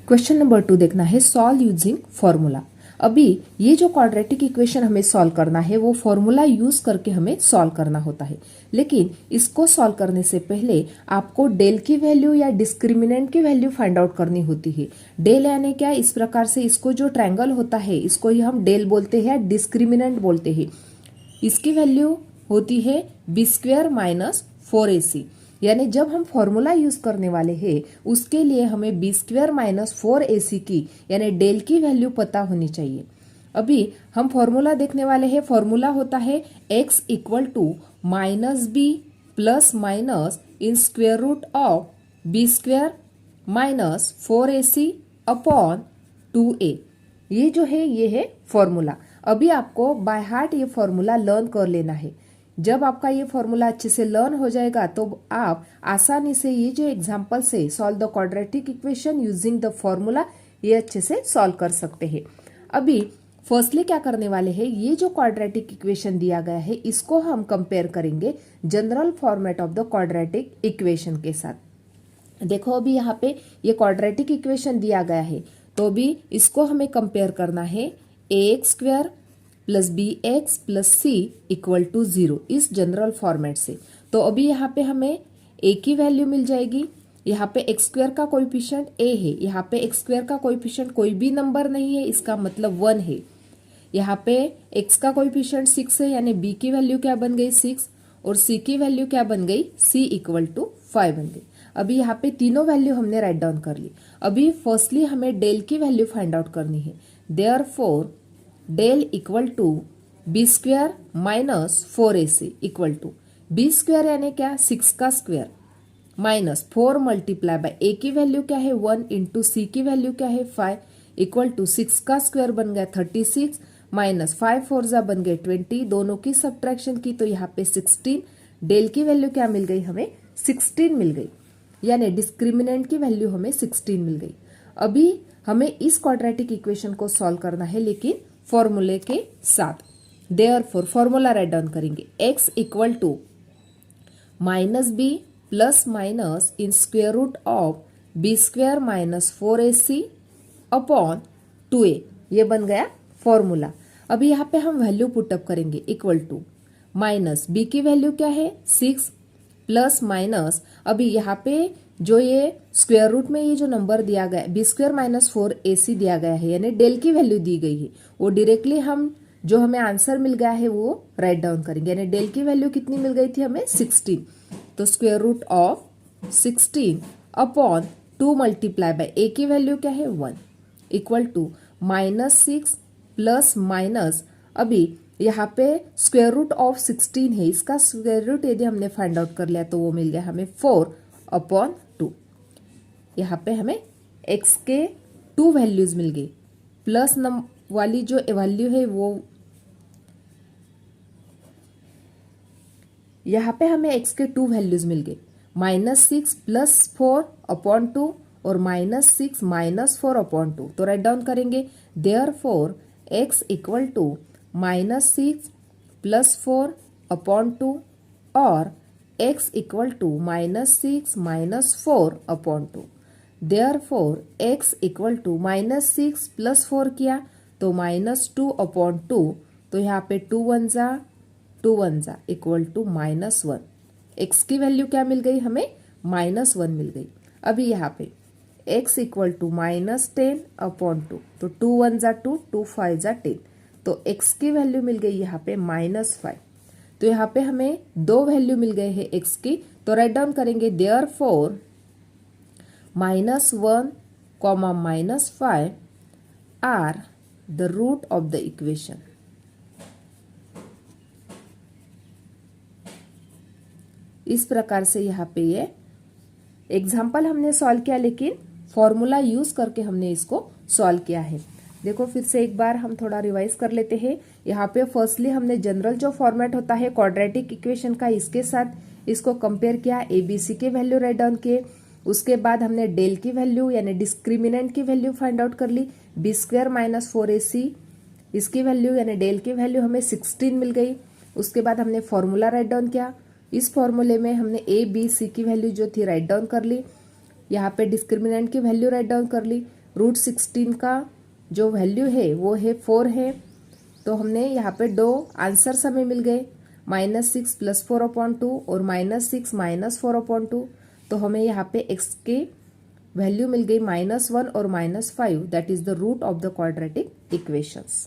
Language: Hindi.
क्वेश्चन नंबर 2 देखना है, सॉल्व यूजिंग फॉर्मूला। अभी ये जो क्वाड्रेटिक इक्वेशन हमें सॉल्व करना है वो फॉर्मूला यूज करके हमें सॉल्व करना होता है, लेकिन इसको सॉल्व करने से पहले आपको डेल की वैल्यू या डिस्क्रिमिनेंट की वैल्यू फाइंड आउट करनी होती है। डेल यानी क्या, इस प्रकार से इसको जो ट्रायंगल होता है इसको ही हम डेल बोलते हैं या डिस्क्रिमिनेंट बोलते हैं। इसकी वैल्यू होती है b² माइनस 4ac, यानी जब हम फॉर्मूला यूज करने वाले हैं उसके लिए हमें b² माइनस 4ac की यानी डेल की वैल्यू पता होनी चाहिए। अभी हम फॉर्मूला देखने वाले हैं। फॉर्मूला होता है x equal to minus B plus minus in square root of b² minus 4ac upon 2a। ये जो है ये है फॉर्मूला। अभी आपको बाय हार्ट ये फॉर्मूला लर्न कर लेना है। जब आपका ये फॉर्मूला अच्छे से लर्न हो जाएगा तो आप आसानी से ये जो एग्जांपल से solve the quadratic equation using the formula ये अच्छे से सॉल्व कर सकते हैं। अभी फर्स्टली क्या करने वाले हैं, ये जो क्वाड्रेटिक इक्वेशन दिया गया है इसको हम कंपेयर करेंगे general format of the quadratic equation के साथ। देखो अभी यहाँ पे ये क्वाड्रेटिक इक्वेशन दिया गया है तो अभी इसको हमें कंपेयर करना है ax² plus bx plus c equal to 0 इस जनरल फॉर्मेट से। तो अभी यहाँ पे हमें a की वैल्यू मिल जाएगी। यहाँ पे x² का कोएफिशिएंट a है, यहाँ पे x² का कोएफिशिएंट कोई भी नंबर नहीं है, इसका मतलब 1 है। यहाँ पे x का कोएफिशिएंट 6 है, यानी b की वैल्यू क्या बन गई 6 और c की वैल्यू क्या बन गई c इक्वल टू 5 बन गई। अभी यहाँ पे तीनों वैल्यू हमने राइट डाउन कर ली। अभी फर्स्टली हमें डेल की वैल्यू फाइंड आउट करनी है। Therefore del equal to b² minus 4ac equal to b² यानी क्या 6 का square minus 4 multiply by a की वैल्यू क्या है 1 इंटू c की वैल्यू क्या है 5 इक्वल टू 6 का स्क्वायर बन गया 36 माइनस 5 4 जा बन गए 20। दोनों की सब्ट्रैक्शन की तो यहाँ पे 16। डेल की वैल्यू क्या मिल गई हमें 16 मिल गई, यानी डिस्क्रिमिनेंट की वैल्यू हमें 16 मिल गई। अभी हमें इस क्वाड्रेटिक इक्वेशन को सॉल्व करना है लेकिन फॉर्मूले के साथ। देयरफॉर फॉर्मूला राइट डाउन करेंगे x equal to minus B plus minus in square root of b² minus 4ac upon 2a। ये बन गया फॉर्मूला। अभी यहाँ पे हम वैल्यू पुटअप करेंगे इक्वल टू माइनस b की वैल्यू क्या है 6 प्लस माइनस अभी यहाँ पे जो ये स्क्वायर रूट में ये जो नंबर दिया गया है b² माइनस 4ac दिया गया है, यानी डेल की वैल्यू दी गई है, वो डायरेक्टली हम जो हमें आंसर मिल गया है वो राइट डाउन करेंगे। यानी डेल की वैल्यू कितनी मिल गई थी हमें 16, तो square root of 16 upon 2 multiply by a की वैल्यू क्या है 1 equal to minus 6 plus minus अभी यहाँ पे स्क्वायर रूट ऑफ 16 है, इसका स्क्वायर रूट यदि हमने फाइंड आउट कर लिया तो वो मिल गया हमें 4 अपॉन 2। यहाँ पे हमें x के 2 वैल्यूज मिल गई, प्लस वाली जो वैल्यू है वो यहाँ पे हमें x के 2 वैल्यूज मिल गए माइनस 6 प्लस 4 अपॉन 2 और माइनस 6 माइनस 4 अपॉन 2। तो राइट डाउन करेंगे therefore x equal to minus 6 plus 4 upon 2 और x equal to minus 6 minus 4 upon 2। Therefore x equal to minus 6 plus 4 किया तो माइनस 2 अपॉन 2, तो यहाँ पे 2 1 जा इक्वल टू माइनस 1। x की वैल्यू क्या मिल गई हमें माइनस 1 मिल गई। अभी यहाँ पे x equal to minus 10 upon 2, तो 2 1 जा 2 2 5 जा 10, तो x की वैल्यू मिल गई यहाँ पे माइनस 5। तो यहाँ पे हमें 2 वैल्यू मिल गए हैं x की, तो राइट डाउन करेंगे therefore minus 1 comma minus 5 are the root of the equation. इस प्रकार से यहाँ पे ये एग्जाम्पल हमने सॉल्व किया, लेकिन फॉर्मूला यूज करके हमने इसको सॉल्व किया है। देखो फिर से एक बार हम थोड़ा रिवाइज कर लेते हैं। यहाँ पे फर्स्टली हमने जनरल जो फॉर्मेट होता है क्वाड्रेटिक इक्वेशन का इसके साथ इसको कंपेयर किया, ए बी सी के वैल्यू राइट डाउन किए। उसके बाद हमने डेल की वैल्यू यानी डिस्क्रिमिनेंट की वैल्यू फाइंड आउट कर ली, b² माइनस 4ac इसकी वैल्यू यानी डेल की वैल्यू हमें 16 मिल गई। उसके बाद हमने फॉर्मूला राइट डाउन किया, इस फॉर्मूले में हमने a b c की वैल्यू जो थी राइट डाउन कर ली, यहाँ पे डिस्क्रिमिनेंट की वैल्यू राइट डाउन कर ली। √16 का जो वैल्यू है वो है 4 है। तो हमने यहाँ पे दो आंसर्स हमें मिल गए, -6 + 4/2 और -6 - 4/2। तो हमें यहाँ पे x के वैल्यू मिल गई -1 और -5, that is the root of the quadratic equations.